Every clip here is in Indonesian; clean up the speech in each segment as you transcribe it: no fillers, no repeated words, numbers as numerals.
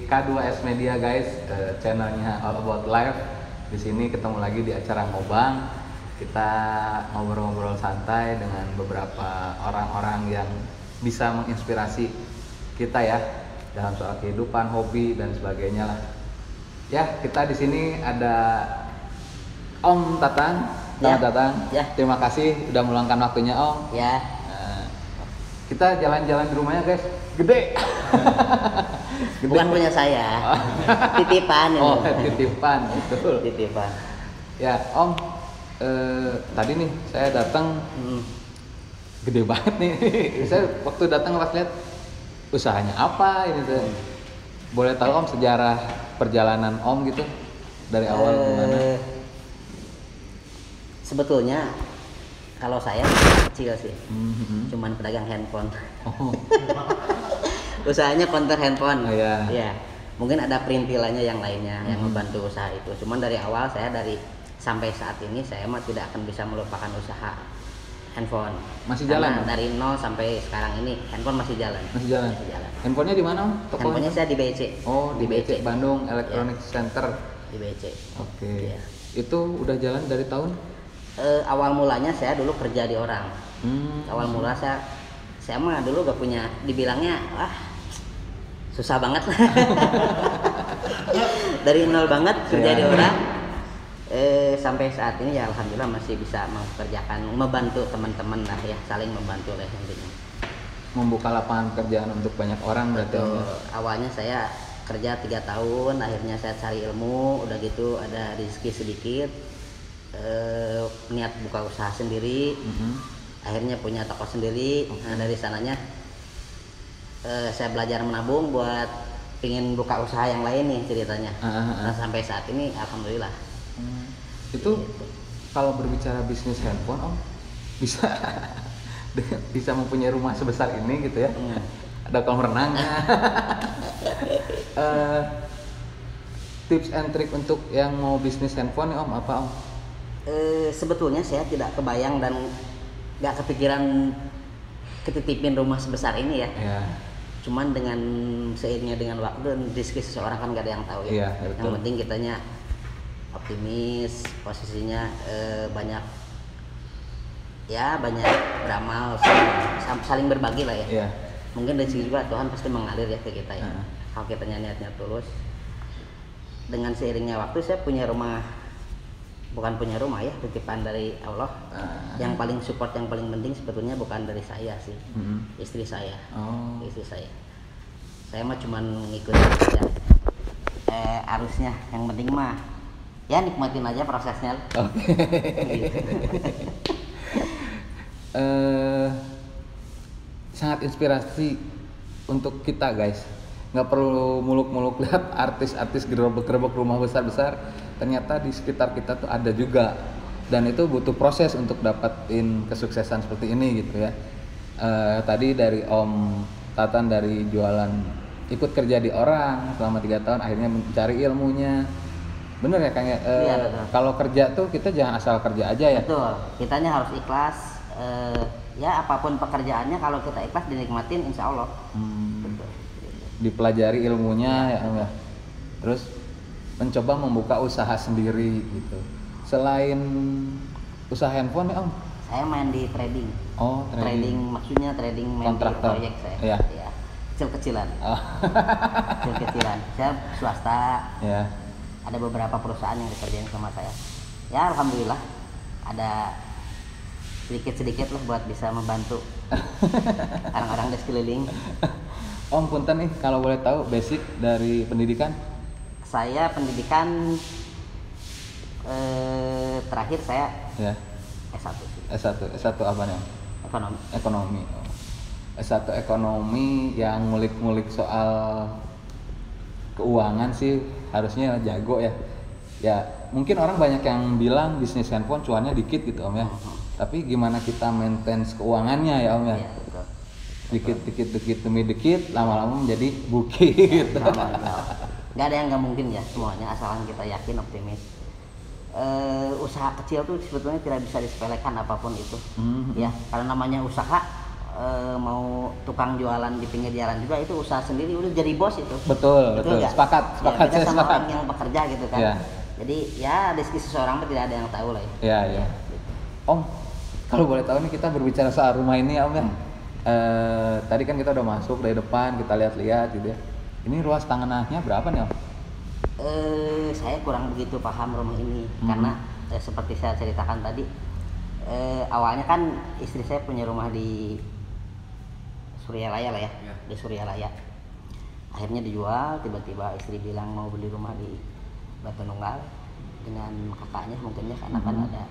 K2S Media guys, channelnya All About Life. Di sini ketemu lagi di acara Ngobang. Kita ngobrol-ngobrol santai dengan beberapa orang-orang yang bisa menginspirasi kita ya dalam soal kehidupan, hobi dan sebagainya lah. Ya, kita di sini ada Om Tatang. Selamat datang. Ya. Terima kasih udah meluangkan waktunya Om. Ya. Kita jalan-jalan di rumahnya guys, gede. Bukan punya saya. Titipan. Oh, titipan, betul. Titipan. Ya, Om. Tadi nih saya datang, gede banget nih. Saya waktu datang pas lihat usahanya apa ini tuh. Boleh tahu Om sejarah perjalanan Om gitu dari awal gimana? Sebetulnya kalau saya kecil sih, cuman pedagang handphone. Oh. Usahanya konter handphone. Oh, iya. Ya, mungkin ada perintilannya yang lainnya yang membantu usaha itu. Cuman dari awal saya sampai saat ini saya mah tidak akan bisa melupakan usaha handphone. Masih Karena jalan? dari nol sampai sekarang ini handphone masih jalan. Masih jalan. Handphonenya di mana Om? Toko Handphonenya saya di BC. Oh, di BC Bandung Electronic Center. Di BC. Oke. Iya. Itu udah jalan dari tahun? Awal mulanya saya dulu kerja di orang. Awal mula saya mah dulu gak punya, dibilangnya wah susah banget. Dari nol banget kerja di orang. Sampai saat ini ya alhamdulillah masih bisa membantu teman-teman lah ya, saling membantu lah intinya. Membuka lapangan pekerjaan untuk banyak orang berarti Om. Awalnya saya kerja 3 tahun, akhirnya saya cari ilmu, udah gitu ada rezeki sedikit. Niat buka usaha sendiri, akhirnya punya toko sendiri. Nah dari sananya saya belajar menabung buat pingin buka usaha yang lain nih ceritanya. Nah sampai saat ini alhamdulillah. Itu kalau berbicara bisnis handphone Om bisa bisa mempunyai rumah sebesar ini gitu ya. Ada kolam renangnya. Tips and trick untuk yang mau bisnis handphone nih Om apa Om? Sebetulnya saya tidak kebayang dan nggak kepikiran ketitipin rumah sebesar ini ya. Yeah. Cuman dengan seiringnya dengan waktu dan rezeki seseorang kan gak ada yang tahu ya. Yeah, yang penting kitanya optimis, posisinya banyak beramal, saling berbagi lah ya. Yeah. Mungkin rezeki juga Tuhan pasti mengalir ya ke kita ya. Kalau kitanya niatnya tulus. Dengan seiringnya waktu saya punya rumah. Bukan punya rumah ya, titipan dari Allah. Yang paling support, yang paling penting sebetulnya bukan dari saya sih, istri saya. Istri saya mah cuman ngikutin aja arusnya. Yang penting mah ya nikmatin aja prosesnya. Gitu. Sangat inspirasi untuk kita guys. Nggak perlu muluk-muluk lihat artis-artis gerobak-gerobak rumah besar-besar, ternyata di sekitar kita tuh ada juga, dan itu butuh proses untuk dapetin kesuksesan seperti ini gitu ya. Tadi dari Om Tatan dari jualan, ikut kerja di orang selama 3 tahun, akhirnya mencari ilmunya. Bener ya Kang ya? Kalau kerja tuh kita jangan asal kerja aja ya. Betul, kitanya harus ikhlas. Ya apapun pekerjaannya kalau kita ikhlas dinikmatin insya Allah. Betul. Dipelajari ilmunya ya Om ya. Terus mencoba membuka usaha sendiri gitu. Selain usaha handphone ya Om? Saya main di trading. Oh, trading maksudnya trading main kontraktor. di proyek saya. Iya. Ya. Kecil-kecilan. Kecil-kecilan. Saya swasta. Ya. Ada beberapa perusahaan yang dikerjain sama saya. Ya alhamdulillah ada sedikit-sedikit lah buat bisa membantu orang-orang di sekeliling. Om punten nih kalau boleh tahu basic dari pendidikan? Saya pendidikan terakhir saya S1 sih. S1 apa nih? Ekonomi. S1 ekonomi yang ngulik-ngulik soal keuangan sih harusnya jago ya. Ya mungkin orang banyak yang bilang bisnis handphone cuannya dikit gitu Om ya. Tapi gimana kita maintain keuangannya ya Om ya? Iya, betul. Dikit demi dikit, lama-lama menjadi bukit. Gak ada yang nggak mungkin ya, semuanya asalkan kita yakin, optimis. Usaha kecil tuh sebetulnya tidak bisa disepelekan apapun itu. Ya, karena namanya usaha mau tukang jualan di pinggir jalan juga itu usaha sendiri, udah jadi bos itu. Betul. Sepakat, ya, beda saya sama sepakat. orang yang bekerja gitu kan. Ya. Jadi ya rezeki seseorang tidak ada yang tahu lah ya. Iya. Om, kalau boleh tahu nih kita berbicara soal rumah ini ya Om ya. Tadi kan kita udah masuk dari depan, kita lihat-lihat gitu ya. Ini ruas tangannya berapa nih Om? Saya kurang begitu paham rumah ini karena seperti saya ceritakan tadi, awalnya kan istri saya punya rumah di Suryalaya lah ya, di Suryalaya. Akhirnya dijual, tiba-tiba istri bilang mau beli rumah di Batu Nunggal dengan kakaknya mungkin ya, karena kan ada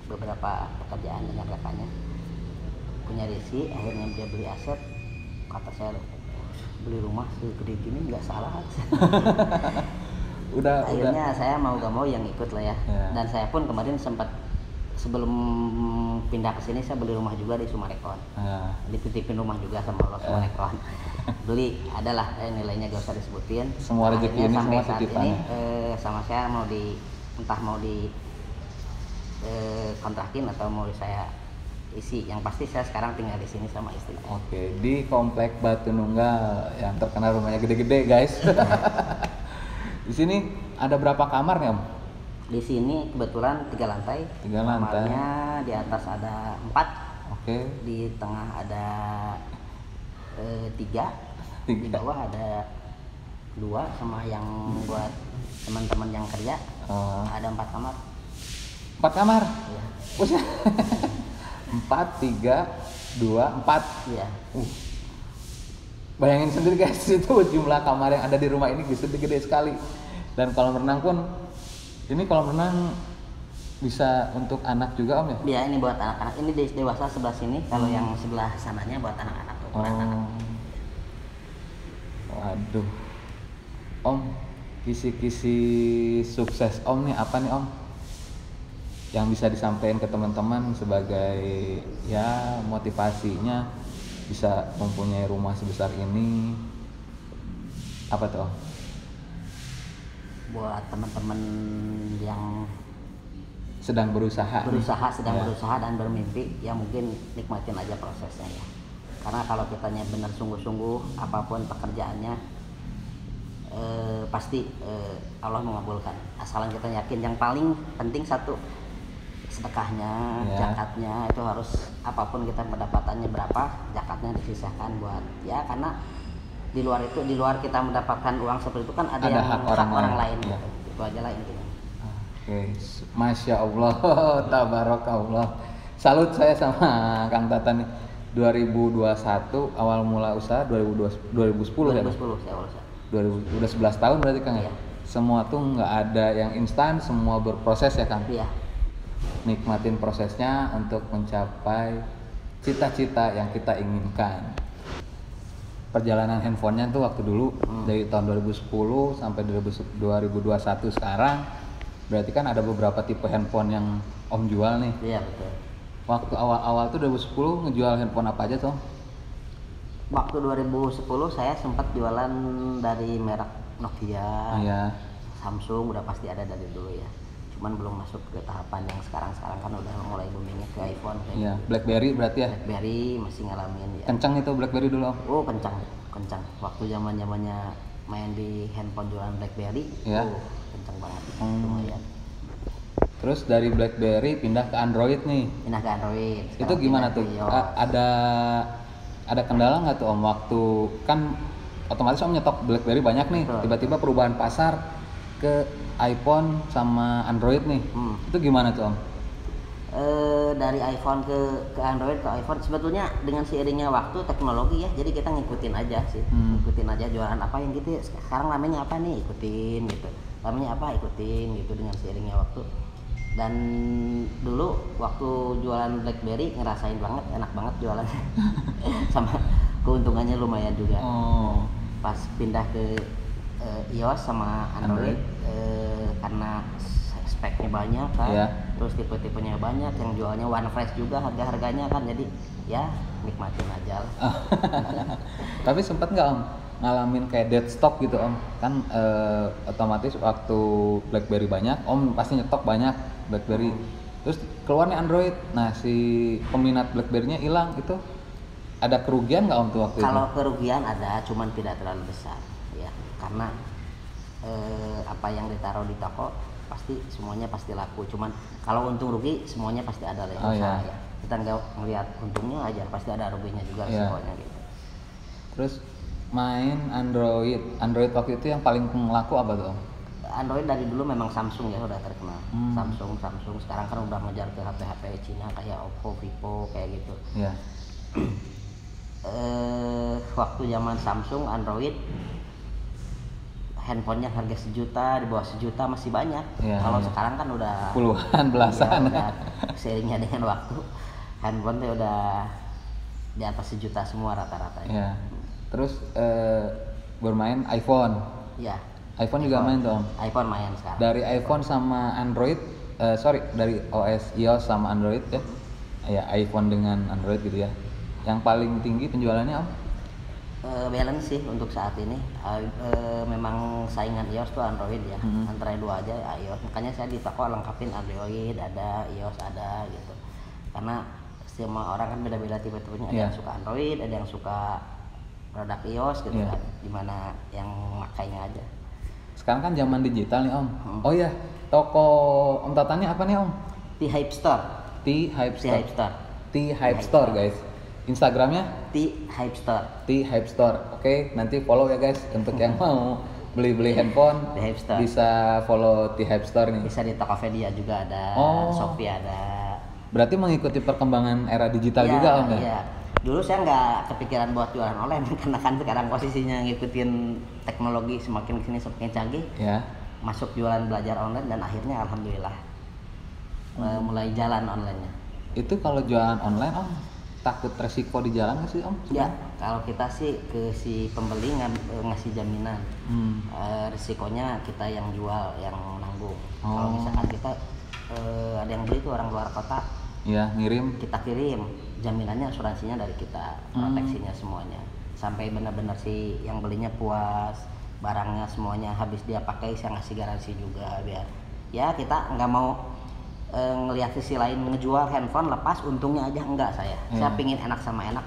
beberapa pekerjaan dengan kakaknya. Punya rezeki, akhirnya dia beli aset. Kata saya, beli rumah segede gini nggak salah. Akhirnya saya mau gak mau yang ikut lah ya. Dan saya pun kemarin sempat sebelum pindah ke sini saya beli rumah juga di Sumarekon. Dititipin rumah juga sama Allah Sumarekon. Beli adalah nilainya gak usah disebutin. Semua rezeki ini sampai semua saat titipan. ini sama saya mau entah mau di kontrakin atau mau saya isi. Yang pasti saya sekarang tinggal di sini sama istri. Oke, di komplek Batu Nunggal yang terkenal rumahnya gede-gede guys. Di sini ada berapa kamar nih Om? Di sini kebetulan 3 lantai. 3 lantai. Kamarnya di atas ada 4. Oke. Di tengah ada 3. Di bawah ada 2 sama yang buat teman-teman yang kerja. Ada 4 kamar. 4 kamar? Iya. 4, 3, 2, 4. Iya. Bayangin sendiri guys, itu jumlah kamar yang ada di rumah ini gede sekali. Dan kolam renang pun, ini kolam renang bisa untuk anak juga Om ya? Iya, ini buat anak-anak. Ini dewasa sebelah sini, kalau yang sebelah sananya buat anak-anak. Anak. Waduh. Om, kisi-kisi sukses Om nih apa nih Om? Yang bisa disampaikan ke teman-teman sebagai ya motivasinya bisa mempunyai rumah sebesar ini, apa tuh? Buat teman-teman yang sedang berusaha dan bermimpi, ya mungkin nikmatin aja prosesnya ya. Karena kalau kitanya benar sungguh-sungguh apapun pekerjaannya, pasti Allah mengabulkan. Asalan kita yakin. Yang paling penting satu, sedekahnya, zakatnya itu harus, apapun kita pendapatannya berapa, zakatnya disisahkan buat ya, karena di luar kita mendapatkan uang seperti itu kan ada yang hak orang lain ya. Gitu. Itu aja lah intinya. Oke, Masya Allah, tabarakallah. Salut saya sama Kang Tata nih. 2021 awal mula usaha 2010 saya ya? saya usaha. Udah 11 tahun berarti Kang ya? Semua tuh nggak ada yang instan, semua berproses ya Kang? Iya. Nikmatin prosesnya untuk mencapai cita-cita yang kita inginkan. Perjalanan handphonenya tuh waktu dulu dari tahun 2010 sampai 2021 sekarang, berarti kan ada beberapa tipe handphone yang Om jual nih. Iya betul. Waktu awal-awal tuh 2010 ngejual handphone apa aja tuh? Waktu 2010 saya sempat jualan dari merek Nokia, Samsung udah pasti ada dari dulu ya. Cuman belum masuk ke tahapan yang sekarang kan udah mulai boomingnya ke iPhone Iya, BlackBerry berarti ya? BlackBerry masih ngalamin ya. Kencang itu BlackBerry dulu Om? Oh kencang. Waktu zamannya main di handphone jualan BlackBerry, kencang banget. Lumayan. Terus dari BlackBerry pindah ke Android nih? Pindah ke Android. Itu gimana tuh? Ada kendala nggak tuh Om? Waktu kan otomatis Om nyetok BlackBerry banyak nih, tiba-tiba perubahan pasar ke iPhone sama Android nih, itu gimana tuh Om? Dari iPhone ke Android ke iPhone sebetulnya dengan seiringnya waktu teknologi ya, jadi kita ngikutin aja sih, ngikutin aja jualan apa yang gitu. Sekarang namanya apa nih, ikutin gitu. Namanya apa, ikutin gitu dengan seiringnya waktu. Dan dulu waktu jualan BlackBerry ngerasain banget, enak banget jualannya, sama keuntungannya lumayan juga. Pas pindah ke iOS sama Android. Karena speknya banyak kan, terus tipe-tipenya banyak, yang jualnya one fresh juga harga-harganya kan, jadi ya nikmatin aja lah. Tapi sempet nggak Om ngalamin kayak dead stock gitu Om? Kan otomatis waktu BlackBerry banyak, Om pasti nyetok banyak BlackBerry, terus keluarnya Android, nah si peminat BlackBerry-nya hilang, itu ada kerugian nggak Om tuh waktu itu? Kalau kerugian ada, cuman tidak terlalu besar ya, karena apa yang ditaruh di toko pasti semuanya pasti laku. Cuman kalau untung rugi semuanya pasti ada lah usaha ya. Kita nggak ngelihat untungnya aja, pasti ada ruginya juga semuanya gitu. Terus main Android waktu itu yang paling laku apa tuh Om? Android dari dulu memang Samsung ya udah terkenal. Samsung sekarang kan udah ngejar ke HP Cina kayak Oppo, Vivo kayak gitu. Iya. Waktu zaman Samsung Android handphonenya harga 1 juta, di bawah 1 juta masih banyak. Kalau sekarang kan udah puluhan, belasan. Ya, seiringnya dengan waktu handphone tuh udah di atas 1 juta semua rata-rata. Ya. Terus bermain iPhone. Ya. iPhone juga main tuh Om? iPhone main sekarang. Dari iPhone sama Android, dari OS iOS sama Android ya. Ya iPhone dengan Android gitu ya. Yang paling tinggi penjualannya Om? Balance sih untuk saat ini. Memang saingan iOS tuh Android ya. Antara dua aja iOS. Makanya saya di toko lengkapin Android ada, iOS ada gitu. Karena semua orang kan beda-beda tipe-tipenya. Ada yang suka Android, ada yang suka produk iOS gitu kan. Dimana yang makainya aja. Sekarang kan zaman digital nih Om. Oh iya, toko Om Tata ini apa nih Om? T-Hype Store. T-Hype Store. T-Hype Store guys. Instagramnya? T-Hype Store. T-Hype Store. Oke, nanti follow ya guys. Untuk yang mau beli handphone bisa follow T-Hype Store nih. Bisa di Tokopedia juga ada, Shopee ada. Berarti mengikuti perkembangan era digital juga Om ya? Iya. Dulu saya nggak kepikiran buat jualan online karena kan sekarang posisinya ngikutin teknologi semakin kesini semakin canggih. Ya. Masuk jualan belajar online dan akhirnya alhamdulillah mulai jalan online-nya. Itu kalau jualan online Om, takut resiko di jalan nggak sih Om? Ya, kalau kita sih ke si pembeli ngasih jaminan. Risikonya kita yang jual yang nanggung. Kalau misalkan kita ada yang beli itu orang luar kota, ya ngirim, kita kirim, jaminannya asuransinya dari kita, proteksinya semuanya sampai benar-benar si yang belinya puas, barangnya semuanya habis dia pakai, saya ngasih garansi juga biar ya kita nggak mau ngelihat sisi lain ngejual handphone lepas untungnya aja, enggak saya pingin enak sama enak.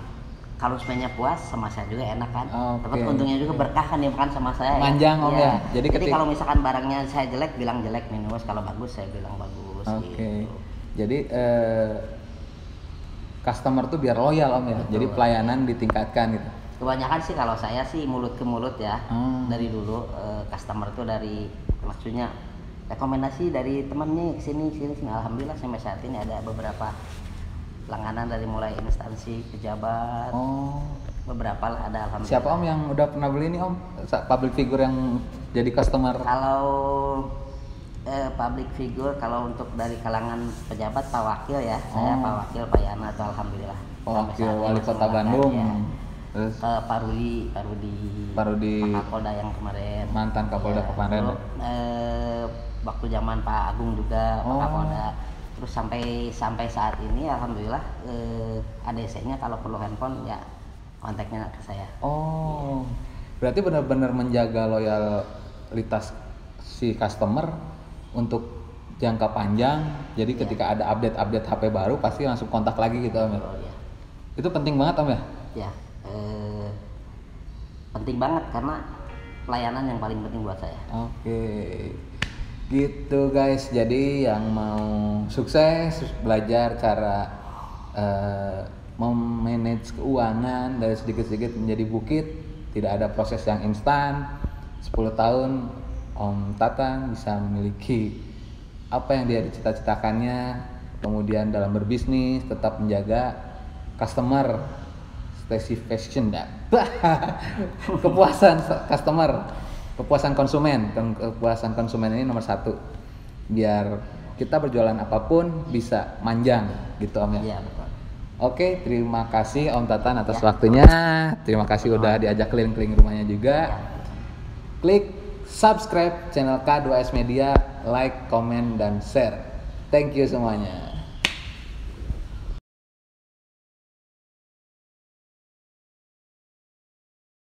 Kalau semuanya puas sama saya juga enak kan. Dapat untungnya juga berkah kan ya kan sama saya. Manjang Om ya. Jadi kalau misalkan barangnya saya jelek bilang jelek minus, kalau bagus saya bilang bagus. Gitu. Jadi customer tuh biar loyal Om ya. Betul. Jadi pelayanan ditingkatkan gitu. Kebanyakan sih kalau saya sih mulut ke mulut ya. Dari dulu customer tuh dari maksudnya rekomendasi dari temennya sini. Alhamdulillah sampai saat ini ada beberapa langganan dari mulai instansi pejabat. Beberapa lah ada alhamdulillah. Siapa Om yang udah pernah beli nih Om? Public figure yang jadi customer? Kalau public figure kalau untuk dari kalangan pejabat Pak Wakil ya, saya Pak Wakil Pak Yana itu alhamdulillah. Pak Wakil Wali Kota Bandung. Ya. Terus Pak Rudi Kapolda yang kemarin. Mantan Kapolda kemarin. Waktu zaman Pak Agung juga Pak Kapolda. Terus sampai saat ini alhamdulillah ADC-nya kalau perlu handphone ya kontaknya ke saya. Berarti benar-benar menjaga loyalitas si customer untuk jangka panjang. Jadi ketika ada update HP baru pasti langsung kontak lagi gitu Om. Itu penting banget Om ya? Ya, penting banget karena pelayanan yang paling penting buat saya. Gitu guys. Jadi yang mau sukses belajar cara memanage keuangan dari sedikit-sedikit menjadi bukit, tidak ada proses yang instan. 10 tahun Om Tata bisa memiliki apa yang dia cita-citakannya, kemudian dalam berbisnis tetap menjaga customer satisfaction dan kepuasan customer, kepuasan konsumen ini nomor 1 biar kita berjualan apapun bisa manjang gitu Om ya. Iya betul. Oke, terima kasih Om Tatan atas waktunya. Terima kasih udah diajak keliling-keliling rumahnya juga. Klik subscribe channel K2S Media, like, komen, dan share. Thank you semuanya.